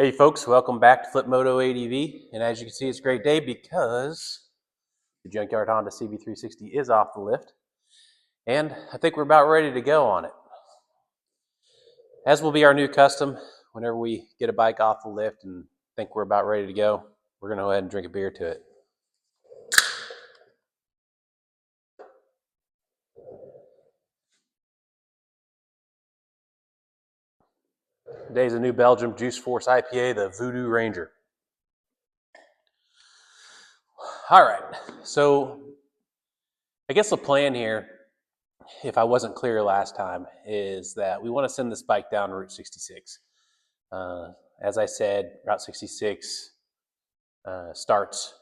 Hey folks, welcome back to Flip Moto ADV. And as you can see, it's a great day because the Junkyard Honda CB360 is off the lift. And I think we're about ready to go on it. As will be our new custom, whenever we get a bike off the lift and think we're about ready to go, we're going to go ahead and drink a beer to it. Today's a New Belgium Juice Force IPA, the Voodoo Ranger. All right, so I guess the plan here, if I wasn't clear last time, is that we want to send this bike down Route 66. As I said, Route 66 starts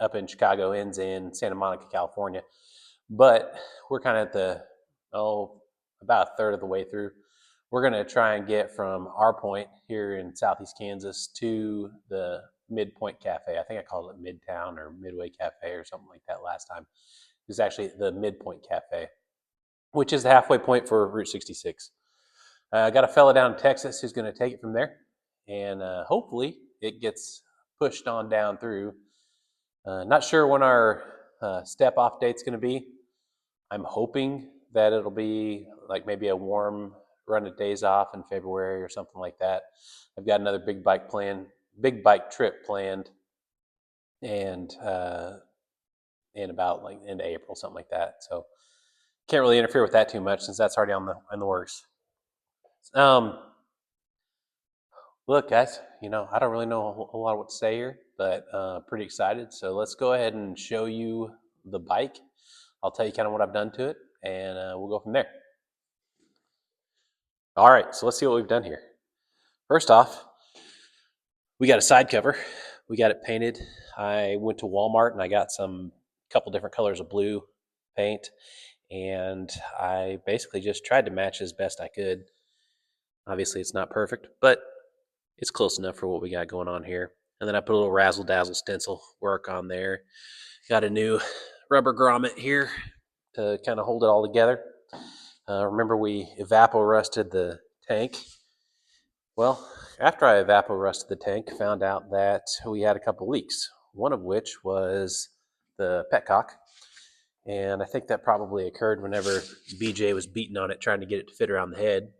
up in Chicago, ends in Santa Monica, California. But we're kind of at the, about a third of the way through. We're going to try and get from our point here in Southeast Kansas to the Midpoint Cafe. I think I called it Midtown or Midway Cafe or something like that last time. It was actually the Midpoint Cafe, which is the halfway point for Route 66. I got a fella down in Texas who's going to take it from there, and hopefully it gets pushed on down through. Not sure when our step off date's going to be. I'm hoping that it'll be like maybe a warm run of days off in February or something like that. I've got another big bike trip planned, and in about like into April, something like that. So can't really interfere with that too much since that's already in the works. Look, guys, I don't really know a whole lot of what to say here, but pretty excited. So let's go ahead and show you the bike. I'll tell you kind of what I've done to it, and we'll go from there. All right, so let's see what we've done here. First off, we got a side cover. We got it painted. I went to Walmart and I got a couple different colors of blue paint, and I basically just tried to match as best I could. Obviously, it's not perfect, but it's close enough for what we got going on here. And then I put a little razzle dazzle stencil work on there. Got a new rubber grommet here to kind of hold it all together. Remember we evapor-rusted the tank? Well, after I evapor-rusted the tank, found out that we had a couple leaks, one of which was the petcock. And I think that probably occurred whenever BJ was beating on it, trying to get it to fit around the head.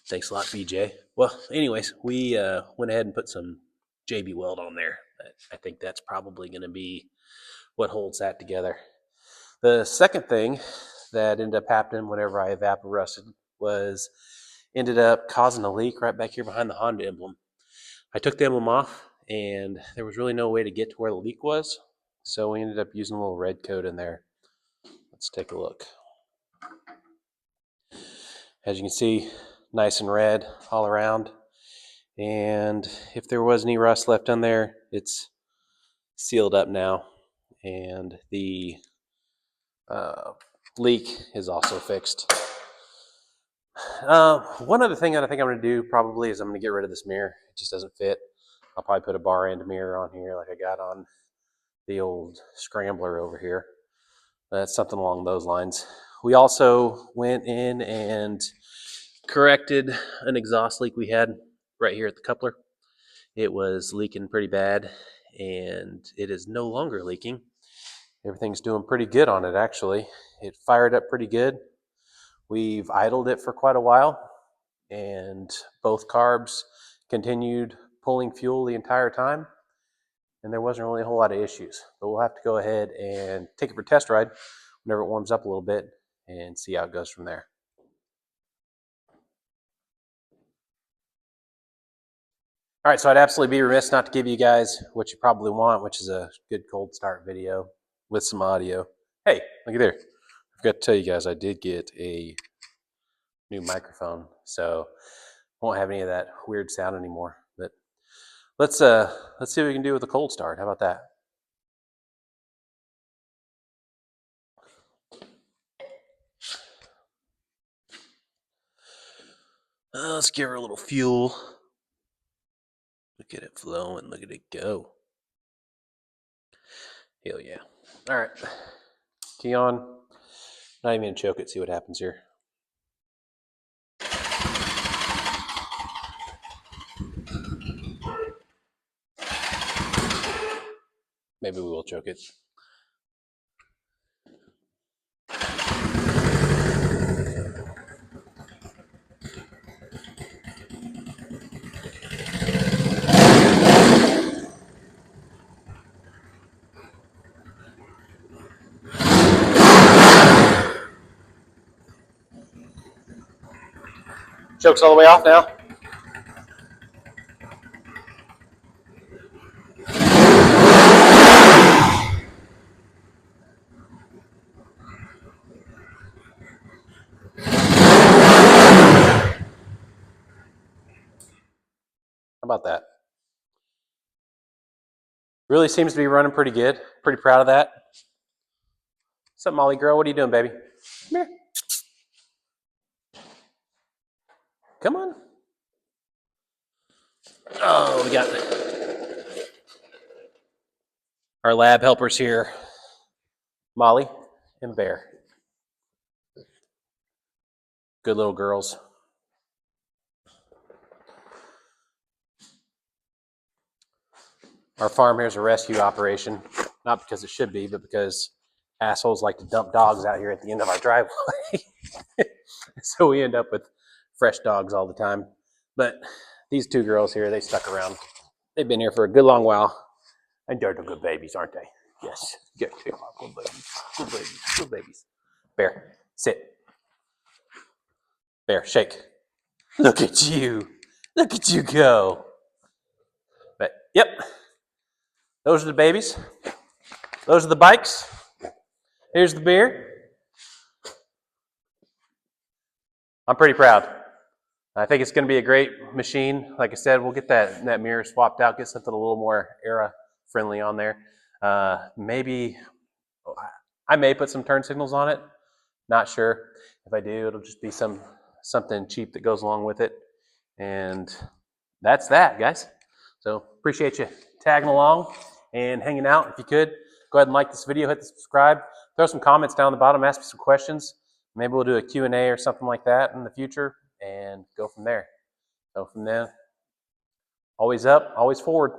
Thanks a lot, BJ. Well, anyways, we went ahead and put some JB Weld on there. I think that's probably going to be what holds that together. The second thing that ended up happening whenever I evapor-rusted was ended up causing a leak right back here behind the Honda emblem. I took the emblem off, and there was really no way to get to where the leak was, so we ended up using a little red coat in there. Let's take a look. As you can see, nice and red all around, and if there was any rust left on there, it's sealed up now, and the leak is also fixed. One other thing that I think I'm going to do probably is I'm going to get rid of this mirror. It just doesn't fit. I'll probably put a bar end mirror on here like I got on the old Scrambler over here. That's something along those lines. We also went in and corrected an exhaust leak we had right here at the coupler. It was leaking pretty bad, and it is no longer leaking. Everything's doing pretty good on it, actually. It fired up pretty good. We've idled it for quite a while, and both carbs continued pulling fuel the entire time, and there wasn't really a whole lot of issues. But we'll have to go ahead and take it for a test ride whenever it warms up a little bit and see how it goes from there. All right, so I'd absolutely be remiss not to give you guys what you probably want, which is a good cold start video with some audio. Hey, look at there. I forgot to tell you guys I did get a new microphone, so won't have any of that weird sound anymore. But let's see what we can do with a cold start. How about that? Let's give her a little fuel. Look at it flowing. Look at it go. Hell yeah. All right. Key on. Not even going to choke it. See what happens here. Maybe we will choke it. Choke's all the way off now. How about that? Really seems to be running pretty good. Pretty proud of that. What's up, Molly girl? What are you doing, baby? Come here. Come on. Oh, we got our lab helpers here, Molly and Bear. Good little girls. Our farm here is a rescue operation, not because it should be, but because assholes like to dump dogs out here at the end of our driveway. So we end up with fresh dogs all the time. But these two girls here, they stuck around. They've been here for a good long while. And they're the good babies, aren't they? Yes. Good babies. Good babies. Good babies. Bear, sit. Bear, shake. Look at you. Look at you go. But, yep. Those are the babies. Those are the bikes. Here's the beer. I'm pretty proud. I think it's going to be a great machine. Like I said, we'll get that mirror swapped out, get something a little more era friendly on there. Maybe I may put some turn signals on it. Not sure. If I do, it'll just be something cheap that goes along with it. And that's that, guys. So appreciate you tagging along and hanging out. If you could, go ahead and like this video, hit the subscribe, throw some comments down the bottom, ask me some questions. Maybe we'll do a Q&A or something like that in the future and go from there. So from there, always up, always forward.